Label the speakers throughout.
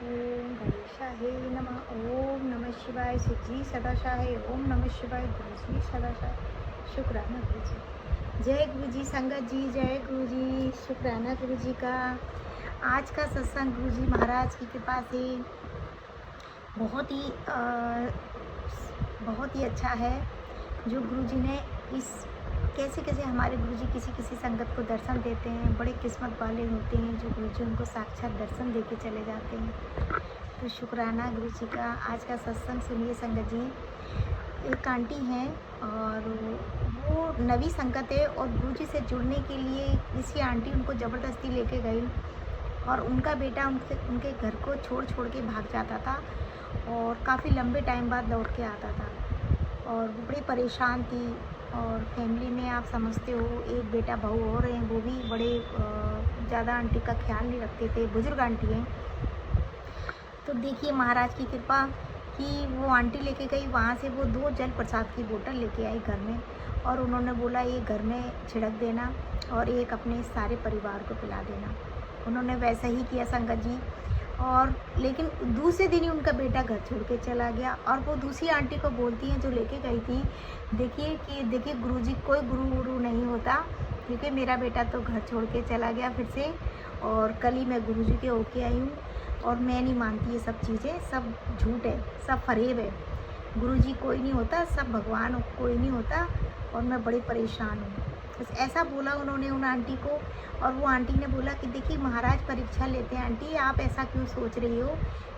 Speaker 1: ओम गणेशाय नमः। ओम नमः शिवाय। जी सदाशाय। ओम नमः शिवाय। गुरु जी सदाशाय। शुक्राना गुरु जी। जय गुरु जी संगत जी। जय गुरु जी। शुक्राना गुरु जी का। आज का सत्संग गुरु जी महाराज की कृपा से बहुत ही बहुत ही अच्छा है। जो गुरु जी ने इस कैसे कैसे हमारे गुरु जी किसी किसी संगत को दर्शन देते हैं। बड़े किस्मत वाले होते हैं जो गुरु जी उनको साक्षात दर्शन दे के चले जाते हैं। तो शुक्राना गुरु जी का। आज का सत्संग सुनिए संगत जी। एक आंटी हैं और वो नवी संगत है और गुरु जी से जुड़ने के लिए किसी आंटी उनको ज़बरदस्ती लेके गई और उनका बेटा उनके घर को छोड़ के भाग जाता था और काफ़ी लंबे टाइम बाद लौट के आता था और वो बड़ी परेशान थी। और फैमिली में आप समझते हो एक बेटा बहू और हैं, वो भी बड़े ज़्यादा आंटी का ख्याल नहीं रखते थे, बुजुर्ग आंटी हैं। तो देखिए महाराज की कृपा कि वो आंटी लेके गई, वहाँ से वो 2 जल प्रसाद की बोतल लेके आई घर में और उन्होंने बोला ये घर में छिड़क देना और एक अपने सारे परिवार को पिला देना। उन्होंने वैसा ही किया संगत जी। और लेकिन दूसरे दिन ही उनका बेटा घर छोड़ के चला गया और वो दूसरी आंटी को बोलती हैं जो लेके गई थी, देखिए गुरुजी कोई गुरु नहीं होता, क्योंकि मेरा बेटा तो घर छोड़ के चला गया फिर से और कल ही मैं गुरुजी के होके आई हूँ और मैं नहीं मानती ये सब चीज़ें, सब झूठ है, सब फरेब है। गुरुजी कोई नहीं होता, सब भगवान कोई नहीं होता और मैं बड़ी परेशान हूँ। बस ऐसा बोला उन्होंने उन आंटी को। और वो आंटी ने बोला कि देखिए महाराज परीक्षा लेते हैं आंटी, आप ऐसा क्यों सोच रही हो,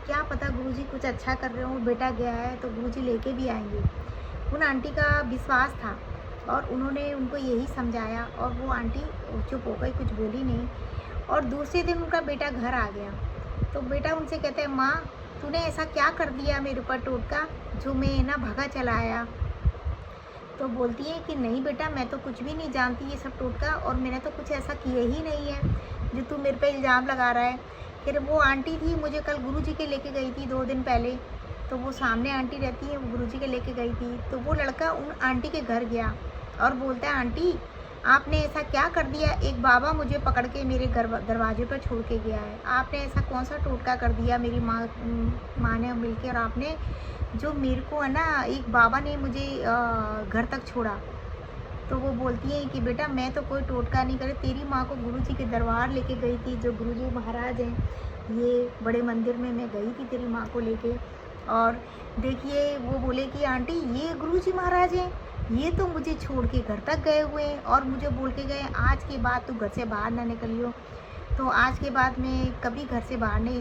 Speaker 1: क्या पता गुरुजी कुछ अच्छा कर रहे हो, बेटा गया है तो गुरुजी लेके भी आएंगे। उन आंटी का विश्वास था और उन्होंने उनको यही समझाया और वो आंटी चुप हो गई, कुछ बोली नहीं। और दूसरे दिन उनका बेटा घर आ गया तो बेटा उनसे कहता है, माँ तूने ऐसा क्या कर दिया मेरे ऊपर टोटका जो मैं ना भगा चला आया। तो बोलती है कि नहीं बेटा मैं तो कुछ भी नहीं जानती ये सब टोटका और मैंने तो कुछ ऐसा किया ही नहीं है जो तू मेरे पे इल्ज़ाम लगा रहा है। फिर वो आंटी थी, मुझे कल गुरुजी के लेके गई थी 2 दिन पहले, तो वो सामने आंटी रहती है, वो गुरुजी के लेके गई थी। तो वो लड़का उन आंटी के घर गया और बोलता है, आंटी आपने ऐसा क्या कर दिया, एक बाबा मुझे पकड़ के मेरे दरवाजे पर छोड़ के गया है, आपने ऐसा कौन सा टोटका कर दिया मेरी माँ ने मिलके, और आपने जो मेरे को है ना एक बाबा ने मुझे घर तक छोड़ा। तो वो बोलती है कि बेटा मैं तो कोई टोटका नहीं करे, तेरी माँ को गुरुजी के दरबार लेके गई थी, जो गुरुजी महाराज हैं ये बड़े मंदिर में मैं गई थी तेरी माँ को लेके। और देखिए वो बोले कि आंटी ये गुरुजी महाराज हैं, ये तो मुझे छोड़ के घर तक गए हुए हैं और मुझे बोल के गए आज के बाद तू घर से बाहर ना निकलियो। तो आज के बाद मैं कभी घर से बाहर नहीं